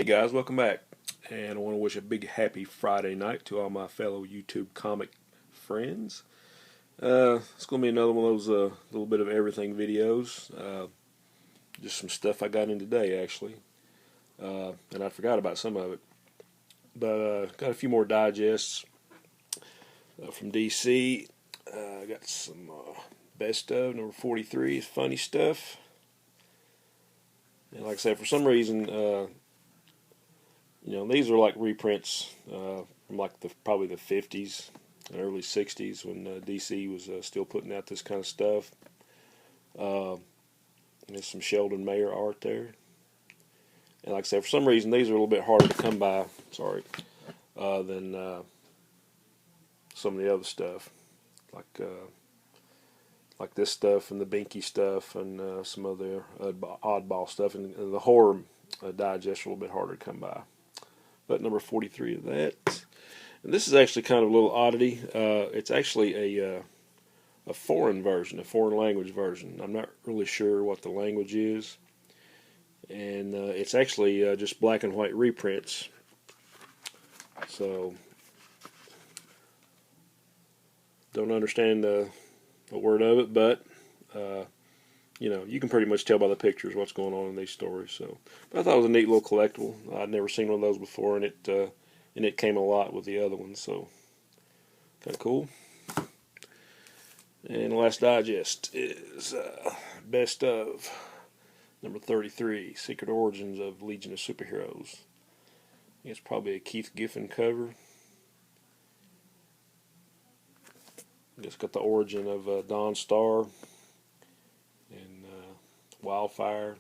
Hey guys, welcome back. And I want to wish a big happy Friday night to all my fellow YouTube comic friends. It's going to be another one of those little bit of everything videos. Just some stuff I got in today, actually. And I forgot about some of it. But got a few more digests from DC. I got some best of, number 43 is funny stuff. And like I said, for some reason, these are like reprints from like probably the 50s and early 60s when DC was still putting out this kind of stuff. There's some Sheldon Mayer art there. And like I said, for some reason, these are a little bit harder to come by, than some of the other stuff. Like this stuff and the Binky stuff and some other oddball stuff. And the horror digest are a little bit harder to come by. But number 43 of that. And this is actually kind of a little oddity. It's actually a foreign version, a foreign language version. I'm not really sure what the language is. And it's actually just black and white reprints. So, don't understand a word of it, but you can pretty much tell by the pictures what's going on in these stories. So, but I thought it was a neat little collectible. I'd never seen one of those before, and it came a lot with the other ones. So, kind of cool. And the last digest is best of number 33, Secret Origins of Legion of Superheroes. I think it's probably a Keith Giffen cover. It's got the origin of Dawn Star and Wildfire,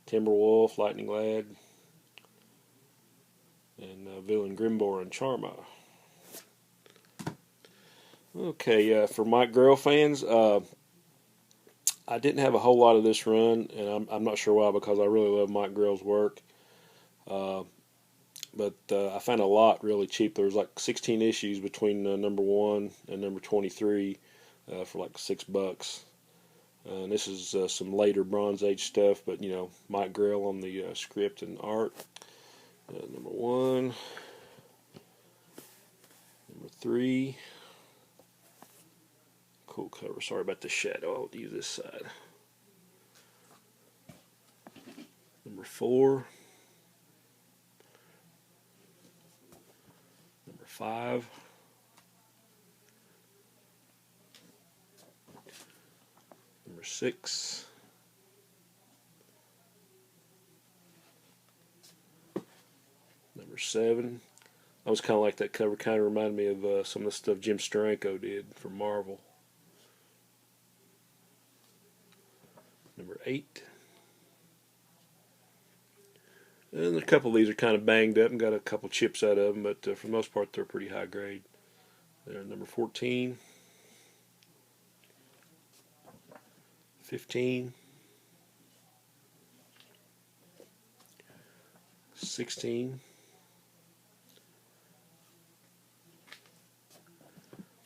Timberwolf, Lightning Lad, and villain Grimbor and Charma. Okay, for Mike Grell fans, I didn't have a whole lot of this run, and I'm not sure why, because I really love Mike Grell's work. But I found a lot really cheap. There was like 16 issues between number 1 and number 23 for like $6. And this is some later Bronze Age stuff, but Mike Grell on the script and art. Number 1, number 3. Cool cover. Sorry about the shadow. I'll use this side. Number 4. Number 5. Number 6. Number 7. I was kind of like that cover. Kind of reminded me of some of the stuff Jim Steranko did for Marvel. Number 8. And a couple of these are kind of banged up and got a couple chips out of them, but for the most part they're pretty high grade. Number 14. 15. 16.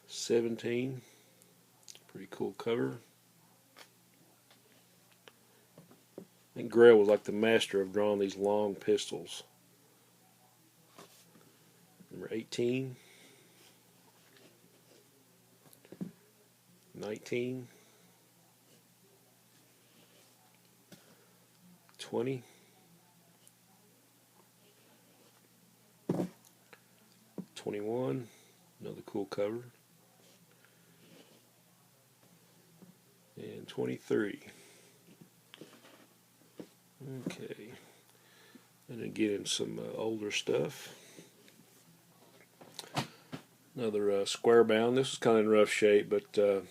17. Pretty cool cover. I think Grell was like the master of drawing these long pistols. Number 18. 19. 20. 21. Another cool cover. And 23. Okay. And then get in some older stuff. Another Square Bound. This is kind of in rough shape, but I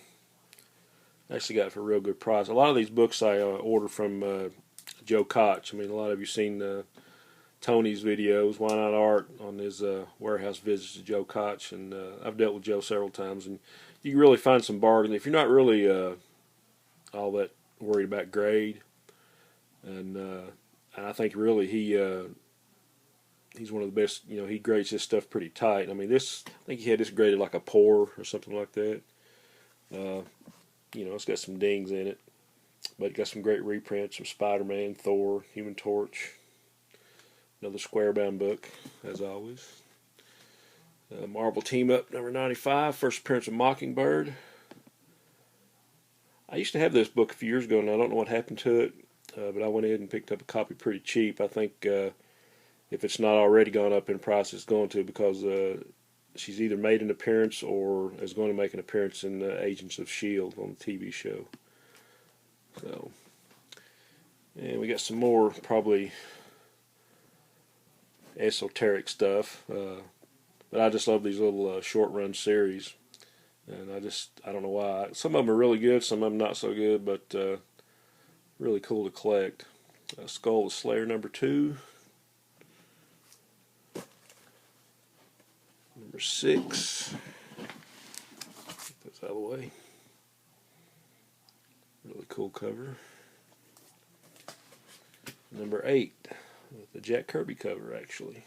actually got it for a real good price. A lot of these books I order from Joe Koch. I mean, a lot of you seen Tony's videos, Why Not Art, on his warehouse visits to Joe Koch, and I've dealt with Joe several times, and you can really find some bargain if you're not really all that worried about grade. And I think really he's one of the best. He grades his stuff pretty tight. I mean, I think he had this graded like a pour or something like that. It's got some dings in it, but it got some great reprints from Spider-Man, Thor, Human Torch, Another square-bound book, as always. Marvel Team Up number 95, first appearance of Mockingbird. I used to have this book a few years ago, and I don't know what happened to it, but I went ahead and picked up a copy pretty cheap. I think if it's not already gone up in price, it's going to, because she's either made an appearance or is going to make an appearance in Agents of S.H.I.E.L.D. on the TV show. So, and we got some more probably esoteric stuff, but I just love these little short run series, and I don't know why. Some of them are really good, some of them not so good, but really cool to collect. Skull of Slayer number 2, number 6. Put this out of the way. Really cool cover. Number 8, with the Jack Kirby cover, actually.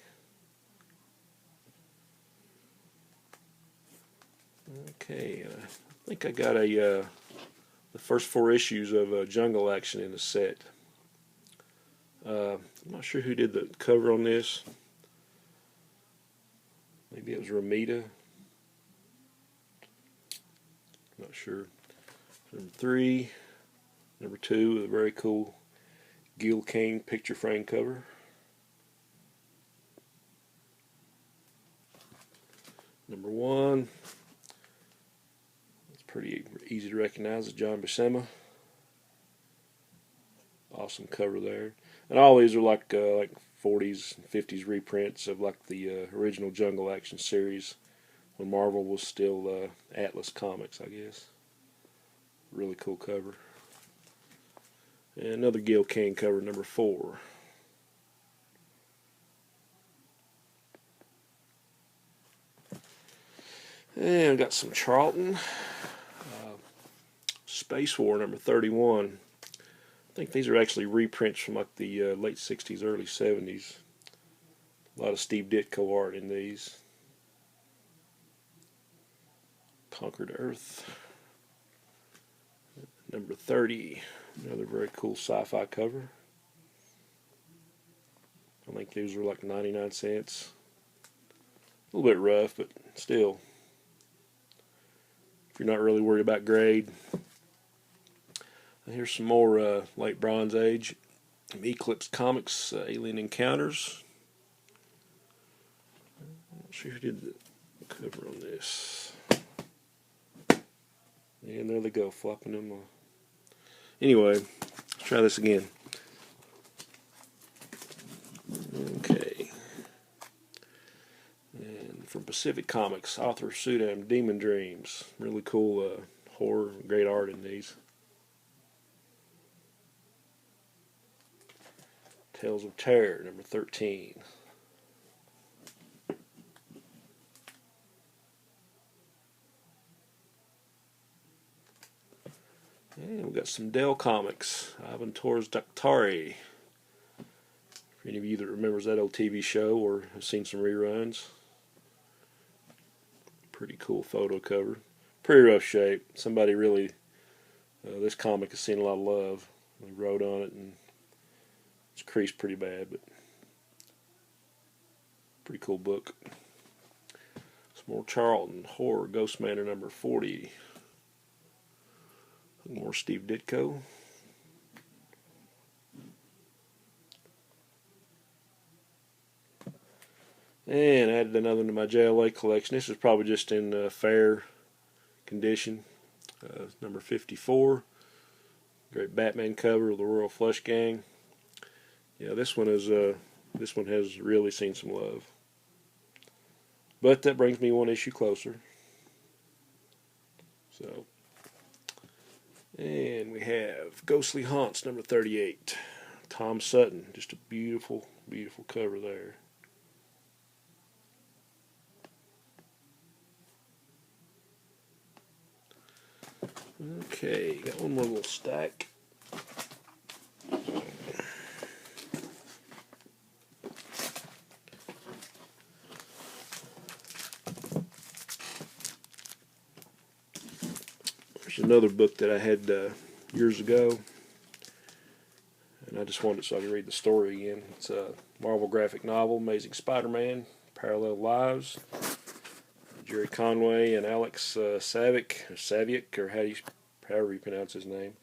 Okay, I think I got the first 4 issues of Jungle Action in the set. I'm not sure who did the cover on this. Maybe it was Ramita. Not sure. Number 3, number 2, with a very cool Gil Kane picture frame cover. Number 1, it's pretty easy to recognize, it's John Buscema. Awesome cover there. And all these are like 40s and 50s reprints of like the original Jungle Action series when Marvel was still Atlas Comics, I guess. Really cool cover. And another Gil Kane cover, number 4. And got some Charlton. Space War number 31. I think these are actually reprints from like the late 60s, early 70s. A lot of Steve Ditko art in these. Conquered Earth. Number 30. Another very cool sci-fi cover. I think these are like 99 cents. A little bit rough, but still. If you're not really worried about grade. Here's some more late Bronze Age Eclipse Comics Alien Encounters. I'm not sure who did the cover on this. And there they go, flopping them. Anyway, let's try this again. Okay. And from Pacific Comics, author pseudonym Demon Dreams. Really cool horror, great art in these. Tales of Terror, number 13. And we got some Dell Comics, Ivan Torres Daktari. For any of you that remembers that old TV show or have seen some reruns. Pretty cool photo cover. Pretty rough shape. Somebody really, this comic has seen a lot of love. They wrote on it and it's creased pretty bad, but pretty cool book. Some more Charlton Horror Ghostmander number 40. More Steve Ditko. And added another one to my JLA collection. This is probably just in fair condition. Number 54. Great Batman cover of the Royal Flush Gang. Yeah, this one has really seen some love. But that brings me one issue closer. So, and we have Ghostly Haunts number 38. Tom Sutton, just a beautiful, beautiful cover there. Okay, got one more little stack. There's another book that I had years ago, and I just wanted it so I could read the story again. It's Marvel graphic novel, Amazing Spider-Man, Parallel Lives, Jerry Conway and Alex Saviuk, or however you pronounce his name.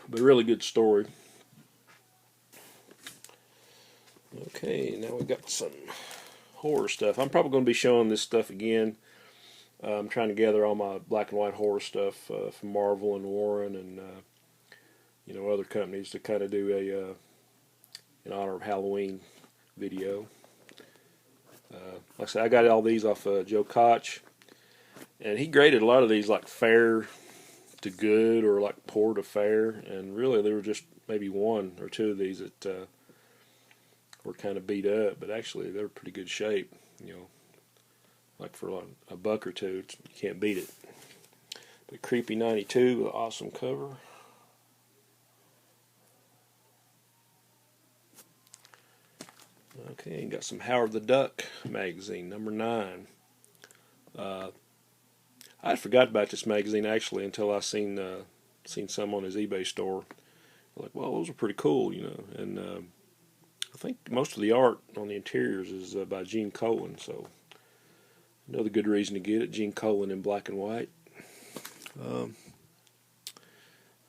But a really good story. Okay, now we've got some horror stuff. I'm probably going to be showing this stuff again. I'm trying to gather all my black and white horror stuff from Marvel and Warren and other companies to kind of do a in honor of Halloween video. Like I said, I got all these off Joe Koch, and he graded a lot of these like fair to good or like poor to fair, and really there were just maybe one or two of these that were kind of beat up, but actually they're pretty good shape. Like for like a buck or two, you can't beat it. But Creepy 92 with an awesome cover. Okay, got some Howard the Duck magazine, number 9. I forgot about this magazine actually until I seen some on his eBay store. Like, well, those are pretty cool, And I think most of the art on the interiors is by Gene Colan, so another good reason to get it. Gene Colan in black and white.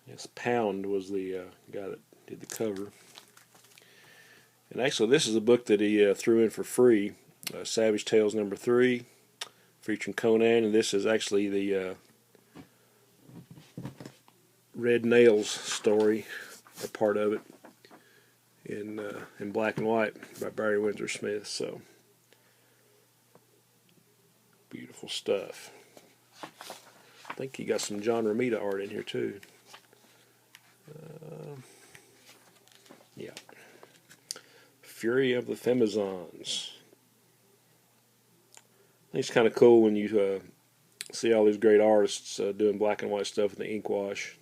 Yes, Pound was the guy that did the cover. And actually, this is a book that he threw in for free, Savage Tales number 3, featuring Conan, and this is actually the Red Nails story, a part of it, in black and white by Barry Windsor Smith. So beautiful stuff. I think he got some John Romita art in here too. Yeah. Fury of the Femizons. I think it's kind of cool when you see all these great artists doing black and white stuff with the ink wash.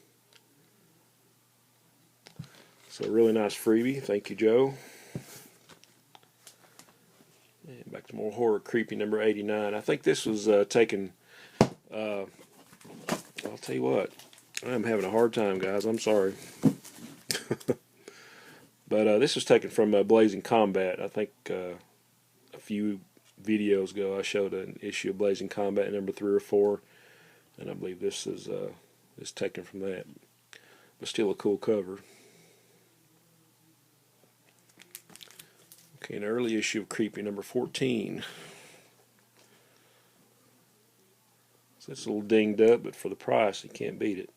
So a really nice freebie. Thank you, Joe. And back to more horror. Creepy number 89. I think this was taken... I'll tell you what. I'm having a hard time, guys. I'm sorry. But this was taken from Blazing Combat. I think a few videos ago I showed an issue of Blazing Combat number 3 or 4, and I believe this is taken from that. But still a cool cover. Okay, an early issue of Creepy number 14. So it's a little dinged up, but for the price, you can't beat it.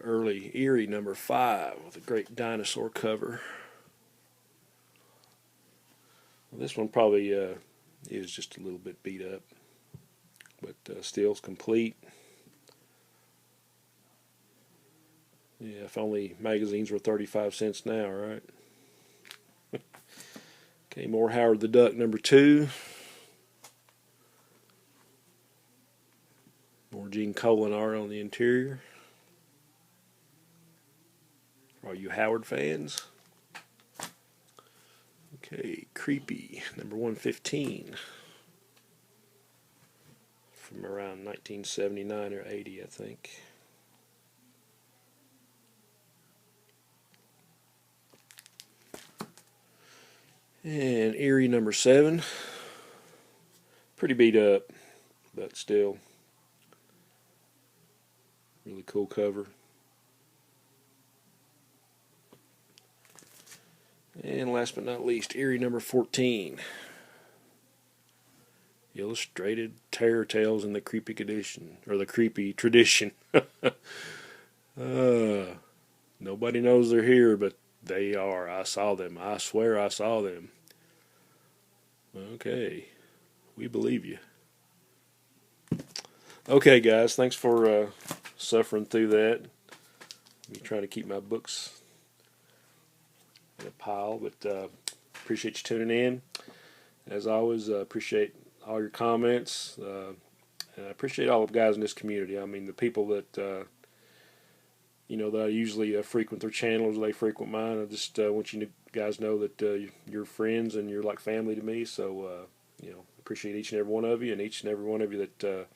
Early Eerie number 5 with a great dinosaur cover. Well, this one probably is just a little bit beat up, but still is complete. Yeah, if only magazines were 35 cents now, right? Okay, more Howard the Duck number 2. More Gene Colan art on the interior. Are you Howard fans? Okay, Creepy, number 115. From around 1979 or 80, I think. And Eerie number 7. Pretty beat up, but still really cool cover. And last but not least, Eerie number 14. Illustrated Terror Tales in the Creepy Condition, or the Creepy Tradition. Nobody knows they're here, but they are. I saw them. I swear I saw them. Okay. We believe you. Okay, guys. Thanks for suffering through that. I'm trying to keep my books in a pile, but appreciate you tuning in. As always, appreciate all your comments. And I appreciate all of the guys in this community. I mean, the people that that I usually frequent their channels, they frequent mine. I just want you guys know that you're friends and you're like family to me. So appreciate each and every one of you, and each and every one of you that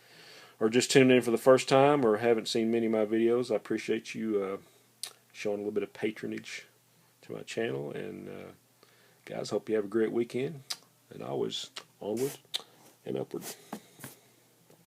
or just tuned in for the first time or haven't seen many of my videos, I appreciate you showing a little bit of patronage to my channel. And guys, hope you have a great weekend, and always onward and upward.